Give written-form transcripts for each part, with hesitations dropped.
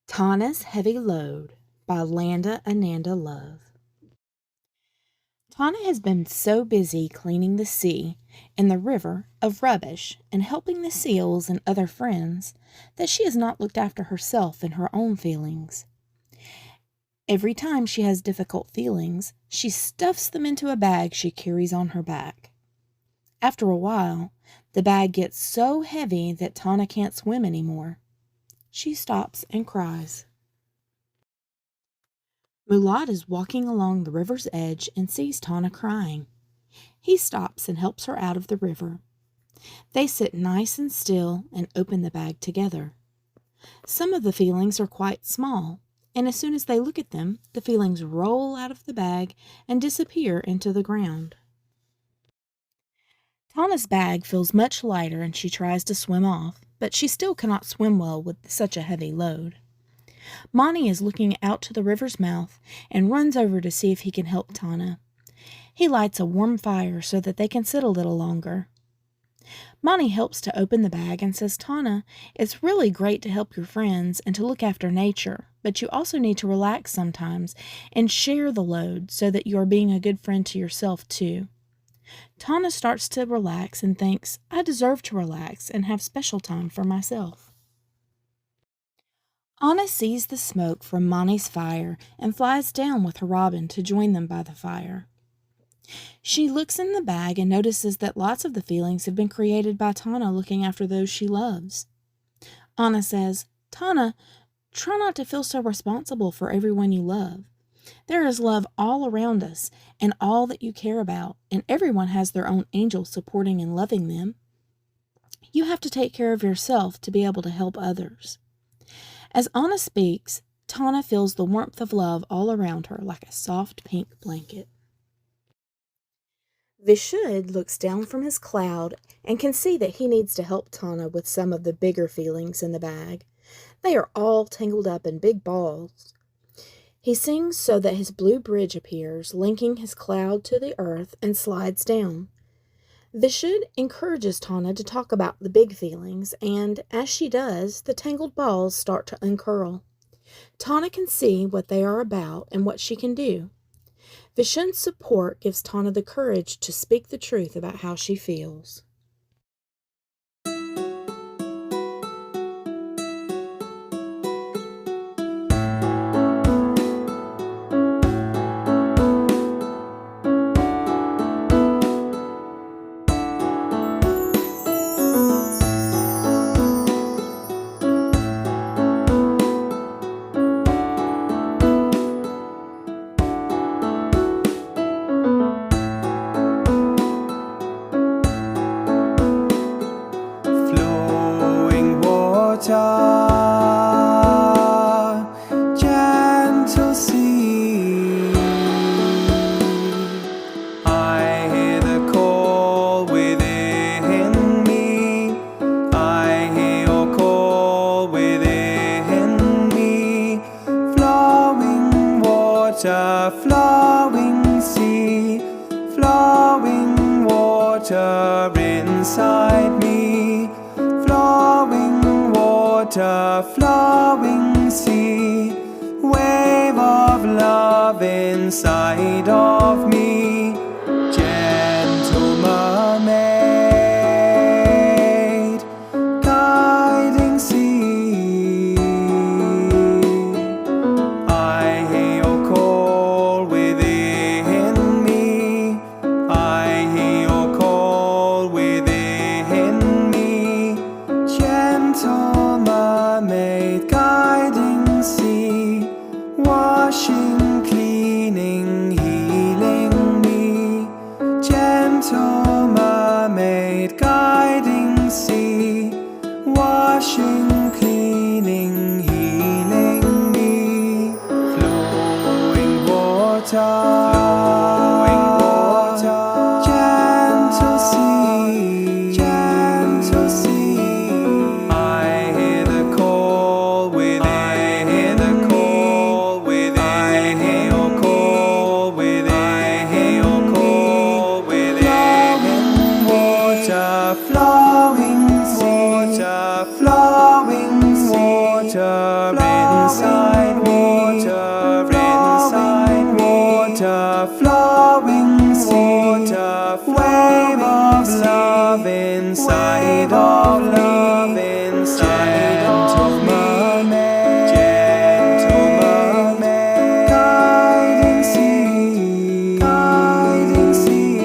Tana's Heavy Load by Landa Anada Love. Tana has been so busy cleaning the sea and the river of rubbish and helping the seals and other friends that she has not looked after herself and her own feelings. Every time she has difficult feelings, she stuffs them into a bag she carries on her back. After a while, the bag gets so heavy that Tana can't swim anymore. She stops and cries. Mulad is walking along the river's edge and sees Tana crying. He stops and helps her out of the river. They sit nice and still and open the bag together. Some of the feelings are quite small, and as soon as they look at them, the feelings roll out of the bag and disappear into the ground. Tana's bag feels much lighter and she tries to swim off, but she still cannot swim well with such a heavy load. Mani is looking out to the river's mouth and runs over to see if he can help Tana. He lights a warm fire so that they can sit a little longer. Mani helps to open the bag and says, "Tana, it's really great to help your friends and to look after nature, but you also need to relax sometimes and share the load so that you are being a good friend to yourself too." Tana starts to relax and thinks, "I deserve to relax and have special time for myself." Anna sees the smoke from Mani's fire and flies down with her robin to join them by the fire. She looks in the bag and notices that lots of the feelings have been created by Tana looking after those she loves. Anna says, "Tana, try not to feel so responsible for everyone you love. There is love all around us and all that you care about, and everyone has their own angel supporting and loving them. You have to take care of yourself to be able to help others." As Anna speaks, Tana feels the warmth of love all around her like a soft pink blanket. Vishud looks down from his cloud and can see that he needs to help Tana with some of the bigger feelings in the bag. They are all tangled up in big balls. He sings so that his blue bridge appears, linking his cloud to the earth, and slides down. Vishud encourages Tana to talk about the big feelings, and as she does, the tangled balls start to uncurl. Tana can see what they are about and what she can do. Vishud's support gives Tana the courage to speak the truth about how she feels. Gentle sea, I hear the call within me. I hear your call within me. Flowing water, flowing sea, flowing water inside me. Flowing water, flowing sea, wave of love inside of me. Gentle mermaid, guiding sea, I hear your call within me. I hear your call within me. Gentle mermaid, guiding sea, washing, cleaning, healing me. Gentle mermaid, guiding sea, washing, cleaning, healing me. Flowing water, gentle sea, gentle sea, I hear the call within. I hear the call within. I hear your call within. I hear your call within. Flowing water, flowing sea, flowing water inside. inside of love, inside of me, gentle mermaid, guiding sea, guiding sea.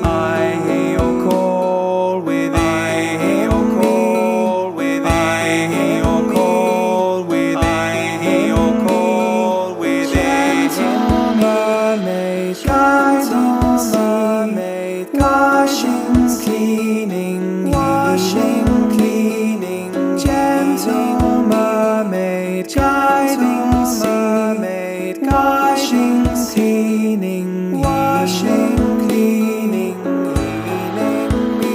I hear your call within me, I hear your call within, I hear your call within, I hear your call within. Gentle mermaid, guiding sea, washing, cleaning, washing, cleaning, gentle mermaid, guiding mermaid, washing, cleaning, washing, cleaning, healing me.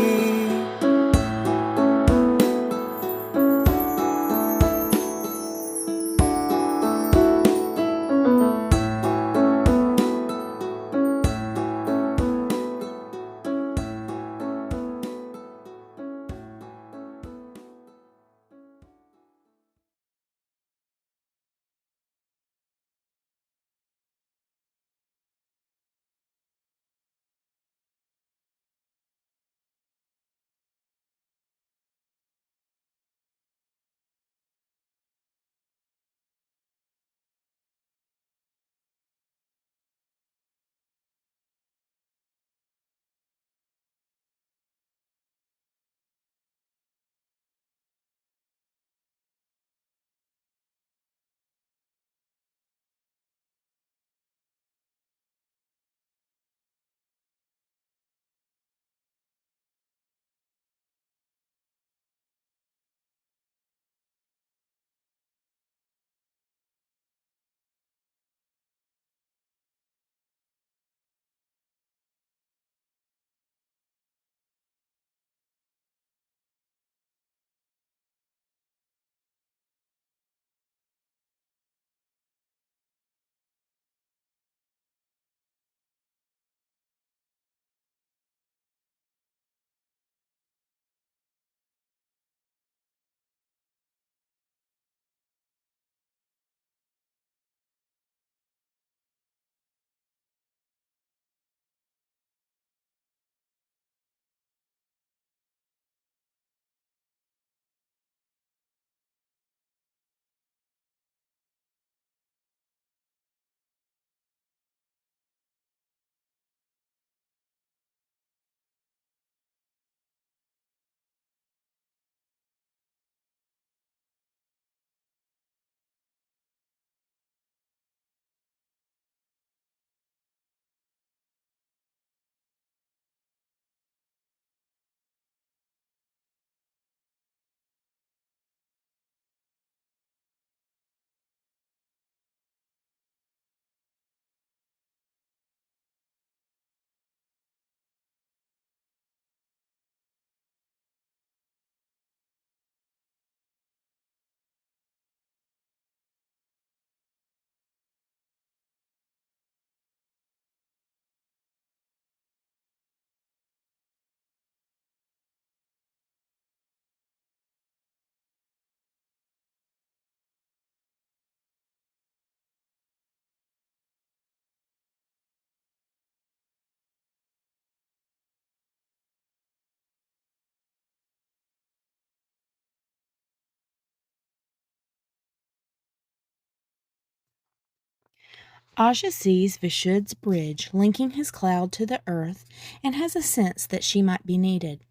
Aja sees Vishud's bridge linking his cloud to the earth and has a sense that she might be needed.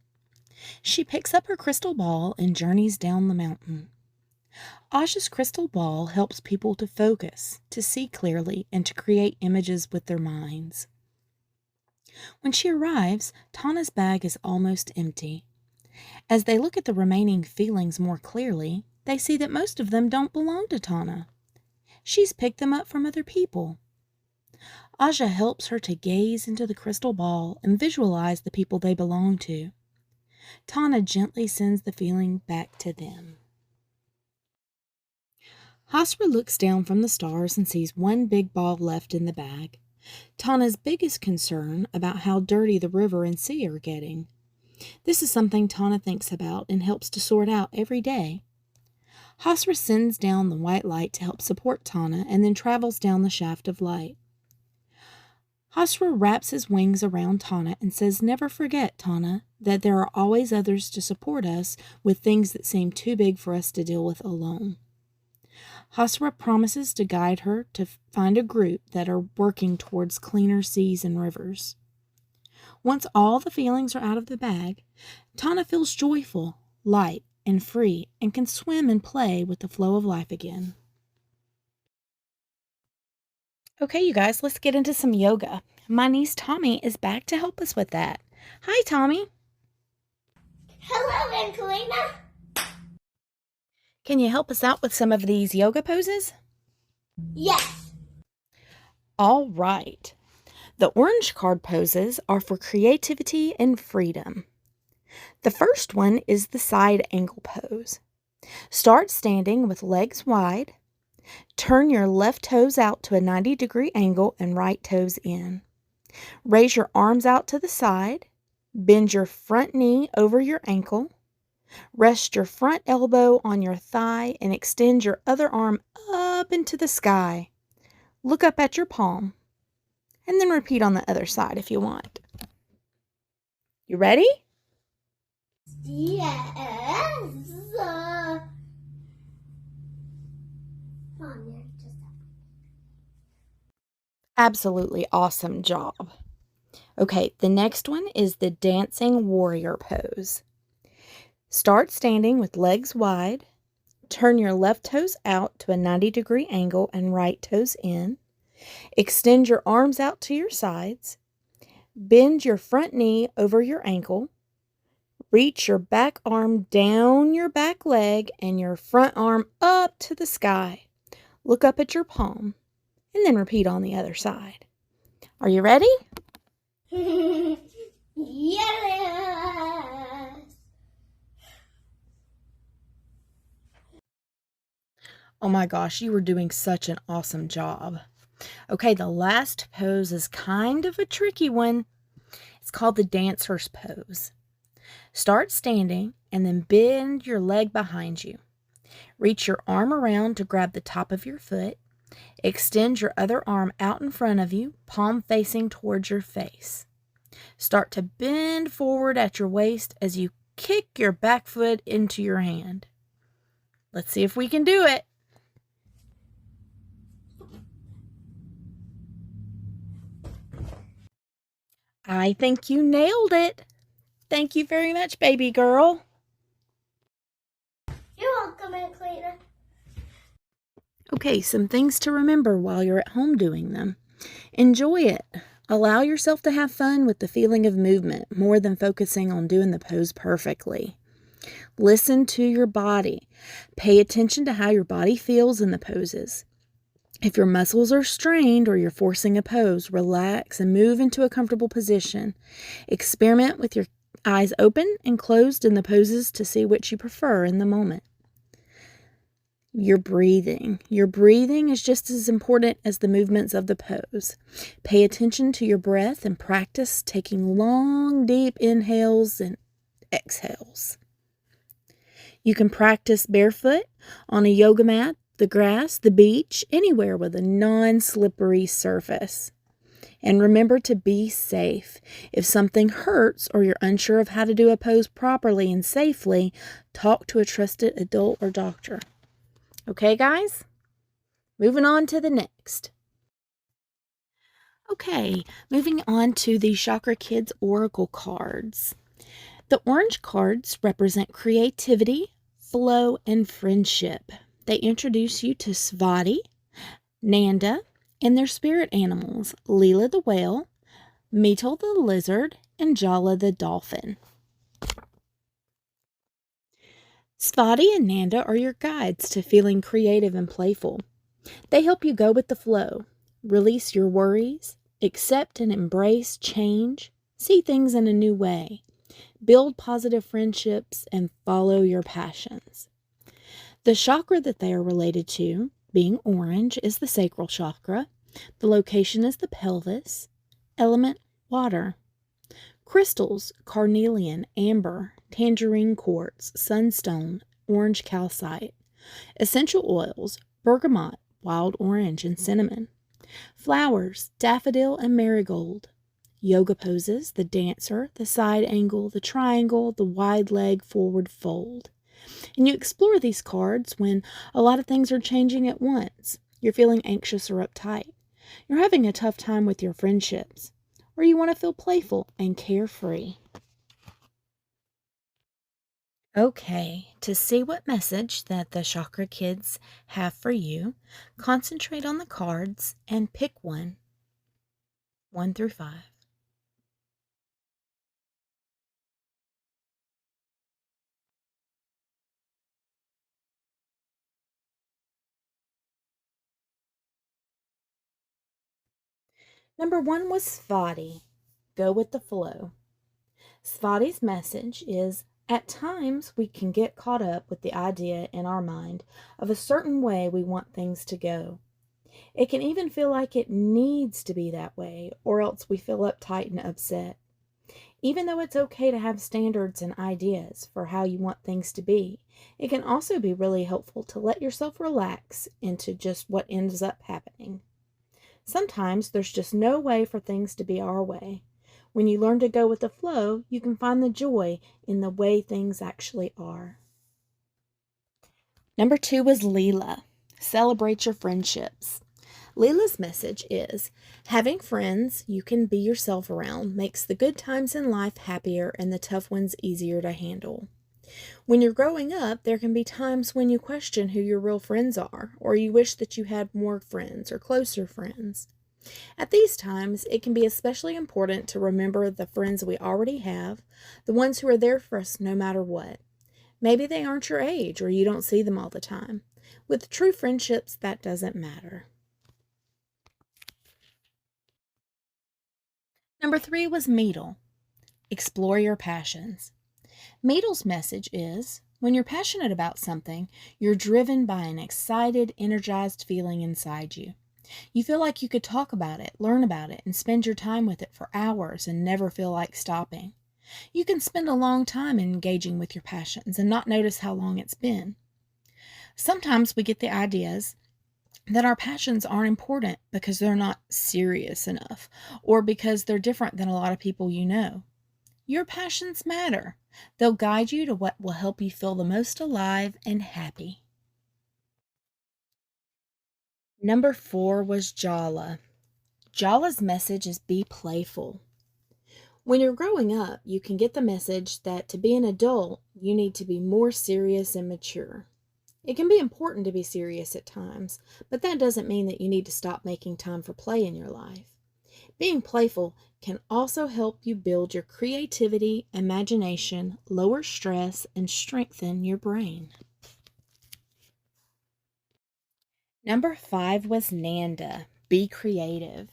She picks up her crystal ball and journeys down the mountain. Aja's crystal ball helps people to focus, to see clearly, and to create images with their minds. When she arrives, Tana's bag is almost empty. As they look at the remaining feelings more clearly, they see that most of them don't belong to Tana. She's picked them up from other people. Aja helps her to gaze into the crystal ball and visualize the people they belong to. Tana gently sends the feeling back to them. Hasra looks down from the stars and sees one big ball left in the bag. Tana's biggest concern about how dirty the river and sea are getting. This is something Tana thinks about and helps to sort out every day. Hasra sends down the white light to help support Tana and then travels down the shaft of light. Hasra wraps his wings around Tana and says, "Never forget, Tana, that there are always others to support us with things that seem too big for us to deal with alone." Hasra promises to guide her to find a group that are working towards cleaner seas and rivers. Once all the feelings are out of the bag, Tana feels joyful, light, and free, and can swim and play with the flow of life again. Okay, you guys, let's get into some yoga. My niece Tommy is back to help us with that. Hi, Tommy. Hello, Aunt Kalina. Can you help us out with some of these yoga poses? Yes. All right. The orange card poses are for creativity and freedom. The first one is the side angle pose. Start standing with legs wide. Turn your left toes out to a 90-degree angle and right toes in. Raise your arms out to the side. Bend your front knee over your ankle. Rest your front elbow on your thigh and extend your other arm up into the sky. Look up at your palm. And then repeat on the other side if you want. You ready? Yes. Absolutely awesome job. Okay, the next one is the dancing warrior pose. Start standing with legs wide. Turn your left toes out to a 90-degree angle and right toes in. Extend your arms out to your sides. Bend your front knee over your ankle. Reach your back arm down your back leg and your front arm up to the sky. Look up at your palm and then repeat on the other side. Are you ready? Yes. Oh my gosh, you were doing such an awesome job. Okay, the last pose is kind of a tricky one. It's called the dancer's pose. Start standing and then bend your leg behind you. Reach your arm around to grab the top of your foot. Extend your other arm out in front of you, palm facing towards your face. Start to bend forward at your waist as you kick your back foot into your hand. Let's see if we can do it. I think you nailed it. Thank you very much, baby girl. You're welcome, Aunt Kalina. Okay, some things to remember while you're at home doing them. Enjoy it. Allow yourself to have fun with the feeling of movement more than focusing on doing the pose perfectly. Listen to your body. Pay attention to how your body feels in the poses. If your muscles are strained or you're forcing a pose, relax and move into a comfortable position. Experiment with your eyes open and closed in the poses to see which you prefer in the moment. Your breathing. Your breathing is just as important as the movements of the pose. Pay attention to your breath and practice taking long, deep inhales and exhales. You can practice barefoot, on a yoga mat, the grass, the beach, anywhere with a non-slippery surface. And remember to be safe. If something hurts or you're unsure of how to do a pose properly and safely, talk to a trusted adult or doctor. Okay, guys? Moving on to the next. Okay, moving on to the Chakra Kids Oracle cards. The orange cards represent creativity, flow, and friendship. They introduce you to Swaggy, Nanda, and their spirit animals, Leela the whale, Meetle the lizard, and Jala the dolphin. Swaggy and Nanda are your guides to feeling creative and playful. They help you go with the flow, release your worries, accept and embrace change, see things in a new way, build positive friendships, and follow your passions. The chakra that they are related to, being orange, is the Sacral Chakra. The location is the pelvis. Element, water. Crystals, carnelian, amber, tangerine quartz, sunstone, orange calcite. Essential oils, bergamot, wild orange, and cinnamon. Flowers, daffodil and marigold. Yoga poses, the dancer, the side angle, the triangle, the wide leg forward fold. And you explore these cards when a lot of things are changing at once. You're feeling anxious or uptight. You're having a tough time with your friendships. Or you want to feel playful and carefree. Okay, to see what message that the Chakra Kids have for you, concentrate on the cards and pick one through 5. Number 1 was Svati. Go with the flow. Svati's message is, at times we can get caught up with the idea in our mind of a certain way we want things to go. It can even feel like it needs to be that way, or else we feel uptight and upset. Even though it's okay to have standards and ideas for how you want things to be, it can also be really helpful to let yourself relax into just what ends up happening. Sometimes there's just no way for things to be our way. When you learn to go with the flow, you can find the joy in the way things actually are. Number 2 was Leela. Celebrate your friendships. Leela's message is, having friends you can be yourself around makes the good times in life happier and the tough ones easier to handle. When you're growing up, there can be times when you question who your real friends are, or you wish that you had more friends or closer friends. At these times, it can be especially important to remember the friends we already have, the ones who are there for us no matter what. Maybe they aren't your age or you don't see them all the time. With true friendships, that doesn't matter. Number 3 was Meadle. Explore your passions. Meadle's message is, when you're passionate about something, you're driven by an excited, energized feeling inside you. You feel like you could talk about it, learn about it, and spend your time with it for hours and never feel like stopping. You can spend a long time engaging with your passions and not notice how long it's been. Sometimes we get the ideas that our passions aren't important because they're not serious enough, or because they're different than a lot of people you know. Your passions matter. They'll guide you to what will help you feel the most alive and happy. Number 4 was Jala. Jala's message is be playful. When you're growing up, you can get the message that to be an adult, you need to be more serious and mature. It can be important to be serious at times, but that doesn't mean that you need to stop making time for play in your life. Being playful can also help you build your creativity, imagination, lower stress, and strengthen your brain. Number 5 was Nanda. Be creative.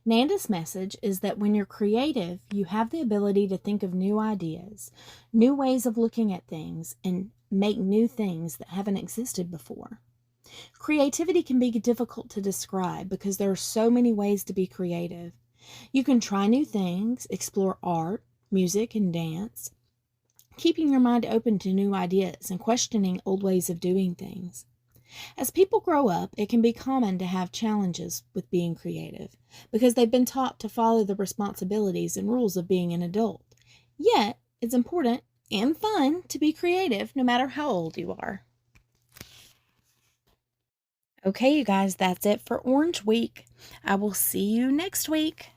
Nanda's message is that when you're creative, you have the ability to think of new ideas, new ways of looking at things, and make new things that haven't existed before. Creativity can be difficult to describe because there are so many ways to be creative. You can try new things, explore art, music, and dance, keeping your mind open to new ideas and questioning old ways of doing things. As people grow up, it can be common to have challenges with being creative because they've been taught to follow the responsibilities and rules of being an adult. Yet, it's important and fun to be creative no matter how old you are. Okay, you guys, that's it for Orange Week. I will see you next week.